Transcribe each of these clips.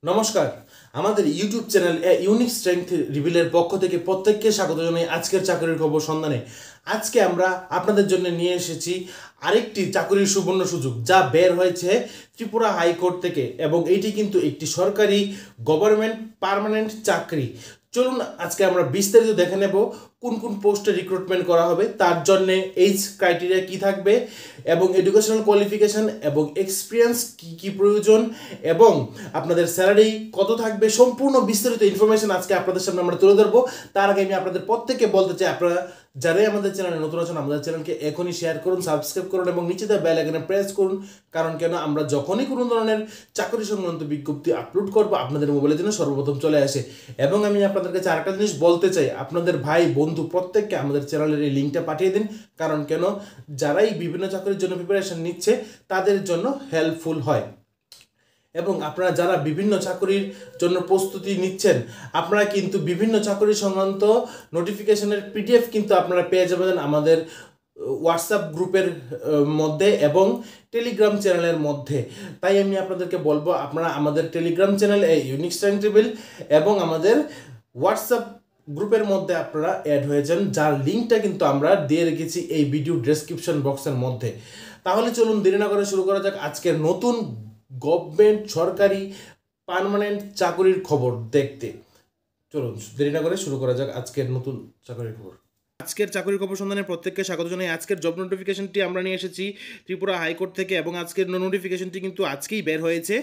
নমস্কার, আমাদের YouTube channel unique strength রিভিলের পক্ষ থেকে প্রত্যেককে স্বাগত জানাই আজকের চাকরির খবর সন্ধানে। আজকে আমরা আপনাদের জন্য নিয়ে এসেছি আরেকটি চাকরির সুবর্ণ সুযোগ যা বের হয়েছে ত্রিপুরা হাইকোর্ট থেকে, এবং এটি কিন্তু একটি সরকারি গভর্নমেন্ট পার্মানেন্ট চাকরি। চলুন আজকে আমরা বিস্তারিত দেখে নেব কোন কোন পোস্টে রিক্রুটমেন্ট করা হবে, তার জন্য এইজ ক্রাইটেরিয়া কি থাকবে, এবং এডুকেশনাল কোয়ালিফিকেশন এবং এক্সপিরিয়েন্স কি কি প্রয়োজন, এবং আপনাদের স্যালারি কত থাকবে, সম্পূর্ণ বিস্তারিত ইনফরমেশন আজকে আপনাদের সামনে আমরা তুলে ধরবো। তার আগে আমি আপনাদের প্রত্যেককে বলতে চাই, আপনারা যারাই আমাদের চ্যানেলে নতুন আছেন আমাদের চ্যানেলকে এখনই শেয়ার করুন, সাবস্ক্রাইব করুন এবং নিচে দেওয়া বেল আইকনে প্রেস করুন। কারণ কেন, আমরা যখনই কোনো ধরনের চাকরি সংক্রান্ত বিজ্ঞপ্তি আপলোড করবো আপনাদের মোবাইলের জন্য সর্বপ্রথম চলে আসে। এবং আমি আপনাদের কাছে আরেকটা জিনিস বলতে চাই, আপনাদের ভাই বন্ধু প্রত্যেককে আমাদের চ্যানেলের এই লিঙ্কটা পাঠিয়ে দিন। কারণ কেন, যারাই বিভিন্ন চাকরির জন্য প্রিপারেশন নিচ্ছে তাদের জন্য হেল্পফুল হয়। এবং আপনারা যারা বিভিন্ন চাকরির জন্য প্রস্তুতি নিচ্ছেন, আপনারা কিন্তু বিভিন্ন চাকরি সংক্রান্ত নোটিফিকেশনের পিডিএফ কিন্তু আপনারা পেয়ে যাবেন আমাদের হোয়াটসঅ্যাপ গ্রুপের মধ্যে এবং টেলিগ্রাম চ্যানেলের মধ্যে। তাই আমি আপনাদেরকে বলবো, আপনারা আমাদের Telegram channel unique strength reveal এবং আমাদের হোয়াটসঅ্যাপ গ্রুপের মধ্যে আপনারা অ্যাড হয়ে যান, যার লিঙ্কটা কিন্তু আমরা দিয়ে রেখেছি এই ভিডিও ডেসক্রিপশন বক্সের মধ্যে। তাহলে চলুন দেরি না করে শুরু করা যাক আজকের নতুন গভর্নমেন্ট সরকারি পার্মানেন্ট চাকরির খবর দেখতে। চলুন দেরি না করে শুরু করা যাক আজকের নতুন চাকরির খবর। আজকের চাকরির খবর সন্ধানে প্রত্যেককে স্বাগত জানাই। আজকের জব নোটিফিকেশনটি আমরা নিয়ে এসেছি ত্রিপুরা হাইকোর্ট থেকে, এবং আজকের নোটিফিকেশনটি কিন্তু আজকেই বের হয়েছে।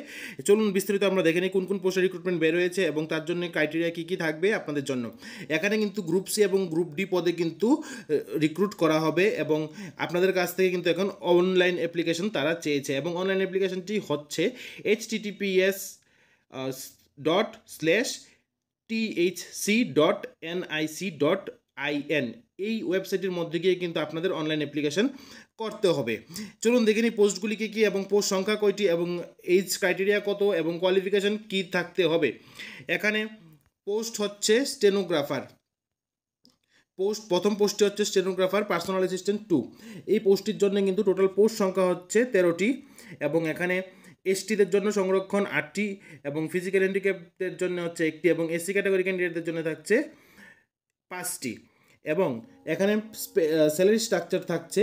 চলুন বিস্তারিত আমরা দেখে নিই কোন কোন পোস্টে রিক্রুটমেন্ট বের হয়েছে এবং তার জন্য ক্রাইটেরিয়া কী কী থাকবে আপনাদের জন্য। এখানে কিন্তু গ্রুপ সি এবং গ্রুপ ডি পদে কিন্তু রিক্রুট করা হবে, এবং আপনাদের কাছ থেকে কিন্তু এখন অনলাইন অ্যাপ্লিকেশন তারা চেয়েছে, এবং অনলাইন অ্যাপ্লিকেশনটি হচ্ছে https://thc.nic.in এই ওয়েবসাইটের মধ্যে গিয়ে কিন্তু আপনাদের অনলাইন অ্যাপ্লিকেশন করতে হবে। চলুন দেখে নিই পোস্টগুলি কী কী এবং পোস্ট সংখ্যা কয়টি এবং এইজ ক্রাইটেরিয়া কত এবং কোয়ালিফিকেশন কী থাকতে হবে। এখানে পোস্ট হচ্ছে স্টেনোগ্রাফার প্রথম পোস্টটি হচ্ছে স্টেনোগ্রাফার পার্সোনাল অ্যাসিস্ট্যান্ট 2। এই পোস্টটির জন্য কিন্তু টোটাল পোস্ট সংখ্যা হচ্ছে 13টি, এবং এখানে এসটিদের জন্য সংরক্ষণ 8টি, এবং ফিজিক্যাল হ্যান্ডিক্যাপদের জন্য হচ্ছে 1টি, এবং এসসি ক্যাটাগরি ক্যান্ডিডেটদের জন্য থাকছে 5টি। এবং এখানে স্যালারি স্ট্রাকচার থাকছে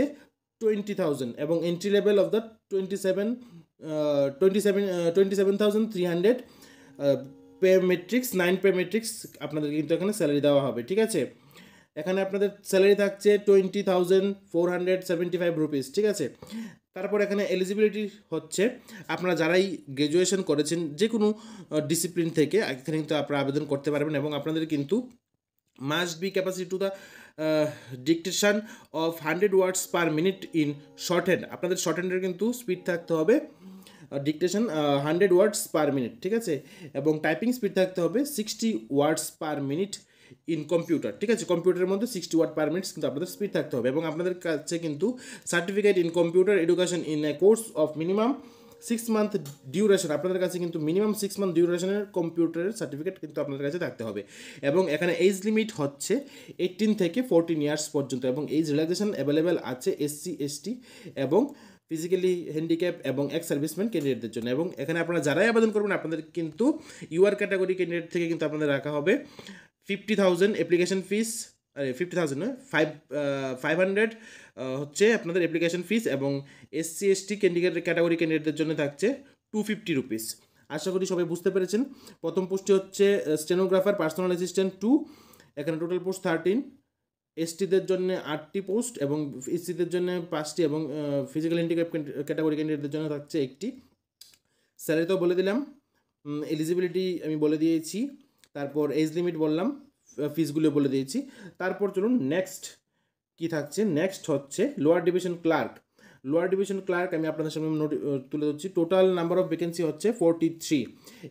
20,000, এবং entry level of the 27,300 pay matrix 9 pay matrix আপনাদের কিন্তু এখানে স্যালারি দেওয়া হবে। ঠিক আছে, এখানে আপনাদের স্যালারি থাকছে 20,475 রুপিস। ঠিক আছে, তারপর এখানে এলিজিবিলিটি হচ্ছে আপনারা যারাই গ্র্যাজুয়েশন করেছেন যে কোনো ডিসিপ্লিন থেকে এখানে কিন্তু আপনারা আবেদন করতে পারবেন, এবং আপনাদের কিন্তু must be capacity to the dictation of 100 words per minute in short hand. আপনাদের শর্ট হ্যান্ডের কিন্তু স্পিড থাকতে হবে ডিকটেশন 100 ওয়ার্ডস পার মিনিট। ঠিক আছে, এবং টাইপিং স্পিড থাকতে হবে 60 ওয়ার্ডস পার মিনিট ইন কম্পিউটার। ঠিক আছে, কম্পিউটারের মধ্যে 60 ওয়ার্ড পার মিনিট কিন্তু আপনাদের স্পিড থাকতে হবে, এবং আপনাদের কাছে কিন্তু certificate in computer education in a course of minimum 6 month duration, আপনাদের কাছে কিন্তু মিনিমাম 6 মান্থ ডিউরেশনের কম্পিউটারের সার্টিফিকেট কিন্তু আপনাদের কাছে থাকতে হবে। এবং এখানে এজ লিমিট হচ্ছে 18 থেকে 14 ইয়ার্স পর্যন্ত, এবং এজ রিল্যাক্সেশন অ্যাভেলেবেল আছে এসসি এসটি এবং ফিজিক্যালি হ্যান্ডিক্যাপ এবং এক্স সার্ভিসম্যান ক্যান্ডিডেটদের জন্য। এবং এখানে আপনারা যারাই আবেদন করবেন আপনাদের কিন্তু ইউআর ক্যাটাগরি ক্যান্ডিডেট থেকে কিন্তু আপনাদের রাখা হবে 50,000 অ্যাপ্লিকেশন ফিস, 50,000 নয় 500 হচ্ছে আপনাদের অ্যাপ্লিকেশন ফিস, এবং এসসি এসটি ক্যাটাগরি ক্যান্ডিডেটদের জন্য থাকছে 250 রুপিস। আশা করি সবাই বুঝতে পেরেছেন। প্রথম পোস্টটি হচ্ছে স্টেনোগ্রাফার পার্সোনাল অ্যাসিস্ট্যান্ট 2, এখানে টোটাল পোস্ট 13, এসটিদের জন্য 8টি পোস্ট, এবং এসসিদের জন্য 5টি, এবং ফিজিক্যাল হ্যান্ডিক্যাপ ক্যাটাগরি ক্যান্ডিডেটদের জন্য থাকছে 1টি। স্যালারি তো বলে দিলাম, এলিজিবিলিটি আমি বলে দিয়েছি, তারপর এজ লিমিট বললাম, ফিসগুলো বলে দিয়েছি। তারপর চলুন নেক্সট কি থাকছে। নেক্সট হচ্ছে lower division clerk. Lower division clerk আমি আপনাদের সামনে তুলে ধরছি। টোটাল নাম্বার অফ ভ্যাকেন্সি হচ্ছে 43।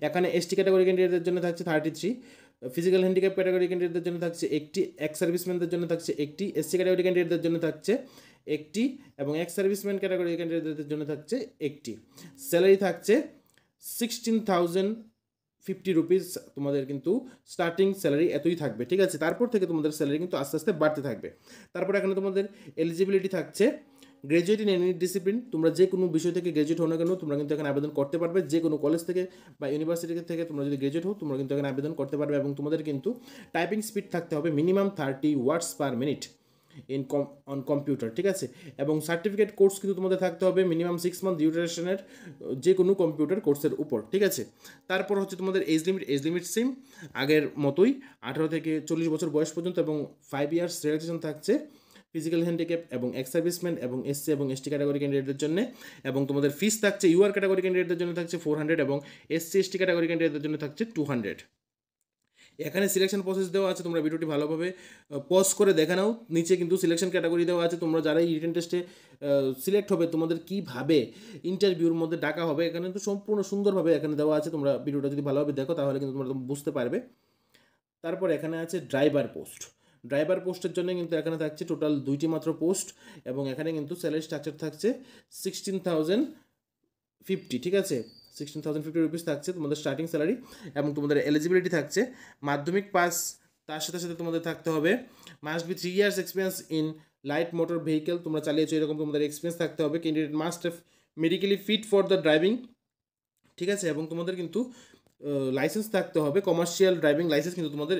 এখানে এসটি ক্যাটাগরি ক্যান্ডিডেটদের জন্য থাকছে 33, ফিজিক্যাল হ্যান্ডিক্যাপ ক্যাটাগরি ক্যান্ডিডেটদের জন্য থাকছে 1টি, এক্স সার্ভিসম্যানদের জন্য থাকছে 1টি, এসসি ক্যাটাগরি ক্যান্ডিডেটদের জন্য থাকছে 1টি, এবং এক্স সার্ভিসম্যান ক্যাটাগরি ক্যান্ডিডেটদের জন্য থাকছে 1টি। স্যালারি থাকছে 16,050 রুপিস, তোমাদের কিন্তু স্টার্টিং স্যালারি এতই থাকবে। ঠিক আছে, তারপর থেকে তোমাদের স্যালারি কিন্তু আস্তে আস্তে বাড়তে থাকবে। তারপর এখানে তোমাদের এলিজিবিলিটি থাকছে গ্র্যাজুয়েট ইন এনি ডিসিপ্লিন, তোমরা যে কোনো বিষয় থেকে গ্র্যাজুয়েট হও না কেন তোমরা কিন্তু এখানে আবেদন করতে পারবে। যে কোনো কলেজ থেকে বা ইউনিভার্সিটি থেকে তোমরা যদি গ্র্যাজুয়েট হও তোমরা কিন্তু এখানে আবেদন করতে পারবে। এবং তোমাদের কিন্তু টাইপিং স্পিড থাকতে হবে minimum 30 words per minute on computer, ঠিক আছে। এবং সার্টিফিকেট কোর্স কিন্তু তোমাদের থাকতে হবে মিনিমাম 6 মান্থ ডিউরেশনের যে কোনো কম্পিউটার কোর্সের উপর, ঠিক আছে। তারপর হচ্ছে তোমাদের এজ লিমিট সেম আগের মতোই 18 থেকে 40 বছর বয়স পর্যন্ত, এবং 5 ইয়ার্স রিল্যাক্সেশন থাকছে ফিজিক্যাল হ্যান্ডিক্যাপ এবং এক্স সার্ভিসম্যান এবং এসসি এবং এসটি ক্যাটাগরি ক্যান্ডিডেটদের জন্য। এবং তোমাদের ফিস থাকছে ইউআর ক্যাটাগরি ক্যান্ডিডেটদের জন্য থাকছে 400 এবং এসসি এসটি ক্যাটাগরি ক্যান্ডিডেটদের জন্য থাকছে 200। এখানে সিলেকশন প্রসেস দেওয়া আছে, তোমরা ভিডিওটি ভালোভাবে পজ করে দেখে নাও। নিচে কিন্তু সিলেকশন ক্যাটাগরি দেওয়া আছে, তোমরা যারাই রিটেন টেস্টে সিলেক্ট হবে তোমাদের কীভাবে ইন্টারভিউর মধ্যে ডাকা হবে এখানে কিন্তু সম্পূর্ণ সুন্দরভাবে এখানে দেওয়া আছে। তোমরা ভিডিওটা যদি ভালোভাবে দেখো তাহলে কিন্তু তোমরা বুঝতে পারবে। তারপর এখানে আছে ড্রাইভার পোস্ট। ড্রাইভার পোস্টের জন্য কিন্তু এখানে থাকছে টোটাল 2টি মাত্র পোস্ট, এবং এখানে কিন্তু স্যালারি স্ট্রাকচার থাকছে 16,050, ঠিক আছে। 16,050 রুপিস থাকছে তোমাদের স্টার্টিং স্যালারি। এবং তোমাদের এলিজিবিলিটি থাকছে মাধ্যমিক পাস, তার সাথে সাথে তোমাদের থাকতে হবে must be 3 years experience in light motor vehicle, তোমরা চালিয়েছো এরকম তোমাদের এক্সপিরিয়েন্স থাকতে হবে। Candidate must have medically fit for the driving, ঠিক আছে। এবং তোমাদের কিন্তু লাইসেন্স থাকতে হবে, কমার্শিয়াল ড্রাইভিং লাইসেন্স কিন্তু তোমাদের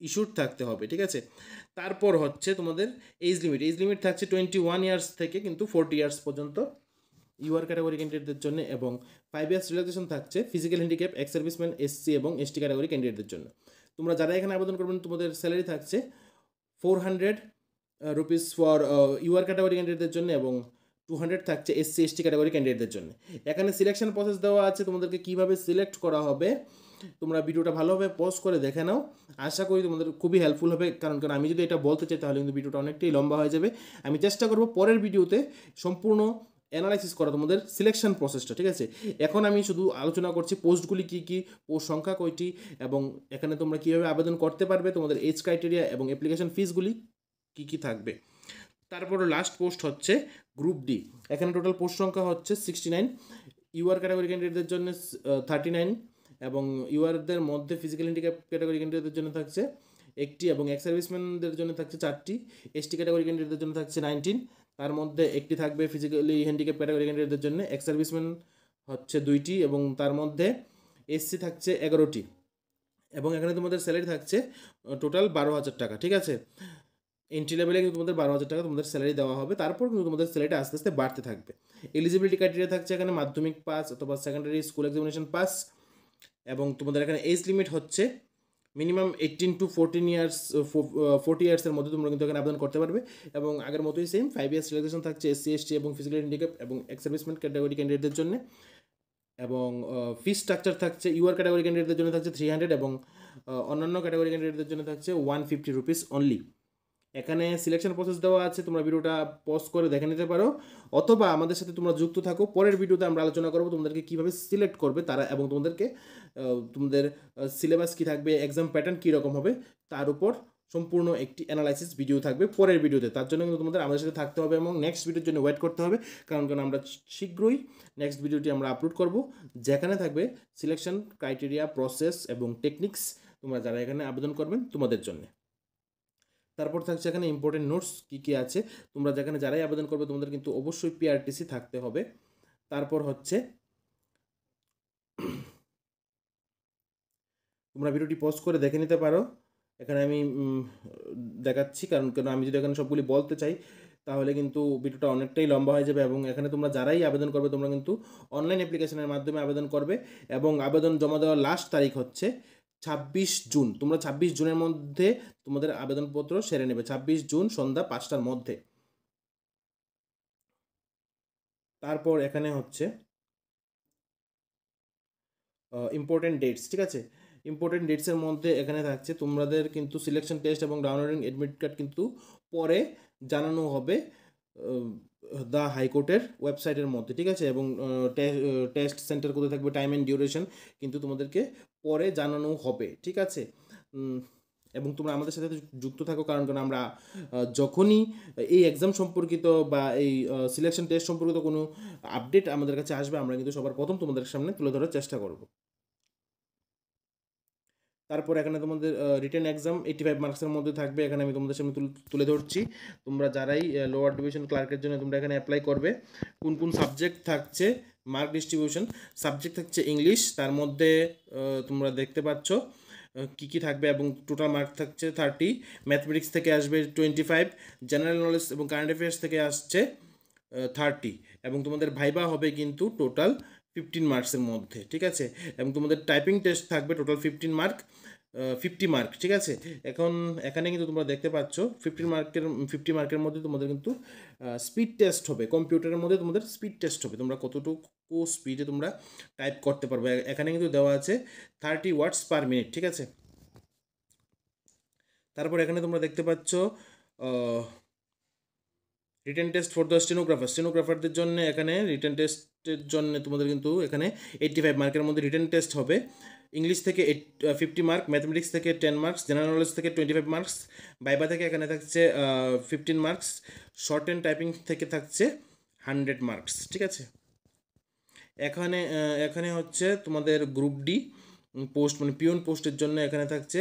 ইস্যুড থাকতে হবে, ঠিক আছে। তারপর হচ্ছে তোমাদের এজ লিমিট থাকছে 21 ইয়ার্স থেকে কিন্তু 40 ইয়ার্স পর্যন্ত ইউআর ক্যাটাগরি ক্যান্ডিডেটদের জন্য। এবং 5 ইয়ার্স রিল্যাক্সেশন থাকছে physical handicap, ex serviceman, SC এবং এসটি ক্যাটাগরি ক্যান্ডিডেটদের জন্য। তোমরা যারা এখানে আবেদন করবেন তোমাদের স্যালারি থাকছে 400 রুপিস ফর ইউআর ক্যাটাগরি ক্যান্ডিডেটদের জন্য, এবং 200 থাকছে এসসি এসটি ক্যাটাগরি ক্যান্ডিডেটদের জন্য। এখানে সিলেকশন প্রসেস দেওয়া আছে, তোমাদেরকে কীভাবে সিলেক্ট করা হবে তোমরা ভিডিওটা ভালোভাবে পজ করে দেখে নাও। আশা করি তোমাদের খুবই হেল্পফুল হবে, কারণ আমি যদি এটা বলতে চাই তাহলে কিন্তু ভিডিওটা অনেকটাই লম্বা হয়ে যাবে। আমি চেষ্টা করব পরের ভিডিওতে সম্পূর্ণ অ্যানালাইসিস করা তোমাদের সিলেকশন প্রসেসটা, ঠিক আছে। এখন আমি শুধু আলোচনা করছি পোস্টগুলি কী কী, পোস্ট সংখ্যা কয়টি, এবং এখানে তোমরা কীভাবে আবেদন করতে পারবে, তোমাদের এজ ক্রাইটেরিয়া এবং অ্যাপ্লিকেশন ফিসগুলি কী কী থাকবে। তারপর লাস্ট পোস্ট হচ্ছে গ্রুপ ডি। এখানে টোটাল পোস্ট সংখ্যা হচ্ছে 69, ইউআর ক্যাটাগরি ক্যান্ডিডেটদের জন্য 39, এবং ইউআরদের মধ্যে ফিজিক্যাল হ্যান্ডিক্যাপ ক্যাটাগরি ক্যান্ডিডেটদের জন্য থাকছে 1টি, এবং এক্স সার্ভিসম্যানদের জন্য থাকছে 4টি, এসটি ক্যাটাগরি ক্যান্ডিডেটদের জন্য থাকছে 19, তার মধ্যে 1টি থাকবে ফিজিক্যালি হ্যান্ডিক্যাপ ক্যাটাগরি ক্যান্ডিডেটদের জন্য, এক্স সার্ভিসম্যান হচ্ছে 2টি, এবং তার মধ্যে এসসি থাকছে 11টি। এবং এখানে তোমাদের স্যালারি থাকছে টোটাল 12,000 টাকা, ঠিক আছে। এন্ট্রি লেভেলে কিন্তু তোমাদের 12,000 টাকা তোমাদের স্যালারি দেওয়া হবে, তারপর কিন্তু তোমাদের স্যালারিটা আস্তে আস্তে বাড়তে থাকবে। এলিজিবিলিটি ক্রাইটেরিয়া থাকছে এখানে মাধ্যমিক পাস অথবা সেকেন্ডারি স্কুল এক্সামিনেশন পাস, এবং তোমাদের এখানে এজ লিমিট হচ্ছে মিনিমাম 18 to 14 ইয়ার্স, 40 ইয়ার্সের মধ্যে তোমরা কিন্তু এখানে আবেদন করতে পারবে। এবং আগের মতোই সেম 5 ইয়ার্স রিল্যাক্সেশন থাকছে এসসি এসটি এবং ফিজিক্যাল হ্যান্ডিক্যাপ এবং এক্স সার্ভিসম্যান ক্যাটাগরি ক্যান্ডিডেটদের জন্য। এবং ফি স্ট্রাকচার থাকছে ইউআর ক্যাটাগরি ক্যান্ডিডেটদের জন্য থাকছে 300, এবং অন্যান্য ক্যাটাগরি ক্যান্ডিডেটদের জন্য থাকছে 150 রুপিস অনলি। এখানে সিলেকশন প্রসেস দেওয়া আছে, তোমরা ভিডিওটা পজ করে দেখে নিতে পারো, অথবা আমাদের সাথে তোমরা যুক্ত থাকো। পরের ভিডিওতে আমরা আলোচনা করবো তোমাদেরকে কীভাবে সিলেক্ট করবে তারা, এবং তোমাদেরকে তোমাদের সিলেবাস কী থাকবে, এক্সাম প্যাটার্ন কী রকম হবে তার উপর সম্পূর্ণ একটি অ্যানালাইসিস ভিডিও থাকবে পরের ভিডিওতে। তার জন্য কিন্তু তোমাদের আমাদের সাথে থাকতে হবে এবং নেক্সট ভিডিওর জন্য ওয়েট করতে হবে, কারণ আমরা শীঘ্রই নেক্সট ভিডিওটি আমরা আপলোড করব, যেখানে থাকবে সিলেকশন ক্রাইটেরিয়া, প্রসেস এবং টেকনিক্স তোমরা যারা এখানে আবেদন করবেন তোমাদের জন্য। তারপর থাকছে এখানে ইম্পর্টেন্ট নোটস কী কী আছে, তোমরা যেখানে যারাই আবেদন করবে তোমাদের কিন্তু অবশ্যই পিআরটিসি থাকতে হবে। তারপর হচ্ছে তোমরা ভিডিওটি পজ করে দেখে নিতে পারো, এখানে আমি দেখাচ্ছি, কারণ আমি যদি এখানে সবগুলি বলতে চাই তাহলে কিন্তু ভিডিওটা অনেকটাই লম্বা হয়ে যাবে। এবং এখানে তোমরা যারাই আবেদন করবে তোমরা কিন্তু অনলাইন অ্যাপ্লিকেশনের মাধ্যমে আবেদন করবে, এবং আবেদন জমা দেওয়ার লাস্ট তারিখ হচ্ছে 26 জুন। তোমরা 26 জুনের মধ্যে তোমাদের আবেদনপত্র সেরে নেবে, 26 জুন সন্ধ্যা 5টার মধ্যে। তারপর এখানে হচ্ছে ইম্পর্টেন্ট ডেটস, ঠিক আছে। ইম্পর্টেন্ট ডেটসের মধ্যে এখানে থাকছে তোমাদের কিন্তু সিলেকশন টেস্ট এবং ডাউনলোডিং অ্যাডমিট কার্ড কিন্তু পরে জানানো হবে দ্য হাইকোর্টের ওয়েবসাইটের মধ্যে, ঠিক আছে। এবং টেস্ট সেন্টার কোথায় থাকবে, টাইম অ্যান্ড ডিউরেশন কিন্তু তোমাদেরকে পরে জানানো হবে, ঠিক আছে। এবং তোমরা আমাদের সাথে যুক্ত থাকো, কারণ আমরা যখনই এই এক্সাম সম্পর্কিত বা এই সিলেকশন টেস্ট সম্পর্কিত কোনো আপডেট আমাদের কাছে আসবে আমরা কিন্তু সবার প্রথম তোমাদের সামনে তুলে ধরার চেষ্টা করব। তারপর এখানে তোমাদের রিটেন এক্সাম 85 মার্কসের মধ্যে থাকবে। এখানে আমি তোমাদের সামনে তুলে ধরছি। তোমরা যারাই লোয়ার ডিভিশন ক্লার্কের জন্য তোমরা এখানে অ্যাপ্লাই করবে, কোন কোন সাবজেক্ট থাকছে, মার্ক ডিস্ট্রিবিউশন। সাবজেক্ট থাকছে ইংলিশ, তার মধ্যে তোমরা দেখতে পাচ্ছ কী কী থাকবে, এবং টোটাল মার্ক থাকছে 30। ম্যাথমেটিক্স থেকে আসবে 25, জেনারেল নলেজ এবং কারেন্ট অ্যাফেয়ার্স থেকে আসছে 30, এবং তোমাদের ভাইবা হবে কিন্তু টোটাল 15 মার্কসের মধ্যে, ঠিক আছে। এবং তোমাদের টাইপিং টেস্ট থাকবে টোটাল 50 মার্ক, ঠিক আছে। এখন এখানে কিন্তু তোমরা দেখতে পাচ্ছ 50 মার্কের মধ্যে তোমাদের কিন্তু স্পিড টেস্ট হবে, কম্পিউটারের মধ্যে তোমাদের স্পিড টেস্ট হবে, তোমরা কতটুকু স্পিডে তোমরা টাইপ করতে পারবে। এখানে কিন্তু দেওয়া আছে 30 ওয়ার্ডস পার মিনিট, ঠিক আছে। তারপর এখানে তোমরা দেখতে পাচ্ছ রিটেন টেস্ট ফর দ্য স্টেনোগ্রাফারদের জন্য এখানে রিটেন টেস্টের জন্য তোমাদের কিন্তু এখানে 85 মার্কের মধ্যে রিটেন টেস্ট হবে। ইংলিশ থেকে 50 মার্ক, ম্যাথমেটিক্স থেকে 10 মার্কস, জেনারেল নলেজ থেকে 25 মার্কস, বাইবা থেকে এখানে থাকছে 15 মার্কস, শর্ট অ্যান্ড টাইপিং থেকে থাকছে 100 মার্কস, ঠিক আছে। এখানে হচ্ছে তোমাদের গ্রুপ ডি পোস্ট মানে পিওন পোস্টের জন্য এখানে থাকছে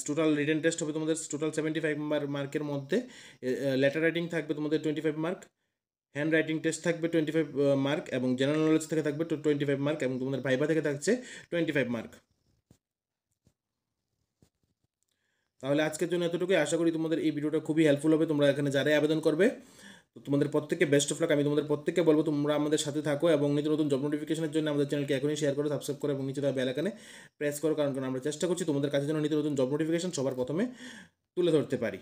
টোটাল রিটেন টেস্ট হবে তোমাদের টোটাল 75 মার্কের মধ্যে। লেটার রাইটিং থাকবে তোমাদের 25 মার্ক, হ্যান্ড রাইটিং টেস্ট থাকবে 25 মার্ক, এবং জেনারেল নলেজ থেকে থাকবে 25 মার্ক, এবং তোমাদের ভাইবা থেকে থাকছে 25 মার্ক। তাহলে আজকের জন্য এতটুকুই। আশা করি তোমাদের এই ভিডিওটা খুবই হেল্পফুল হবে। তোমরা এখানে যারাই আবেদন করবে, তো তোমাদের প্রত্যেককে বেস্ট অফ লাক। আমি তোমাদের প্রত্যেককে বলবো তোমরা আমাদের সাথে থাকো, এবং নিত্য নতুন জব নোটিফিকেশনের জন্য আমাদের চ্যানেলকে এখনই শেয়ার করো, সাবস্ক্রাইব করো, এবং নিচে দেওয়া বেল আইকনে প্রেস করো, কারণ আমরা চেষ্টা করছি তোমাদের কাছে যেন নিত্য নতুন জব নোটিফিকেশন সবার প্রথমে তুলে ধরতে পারি।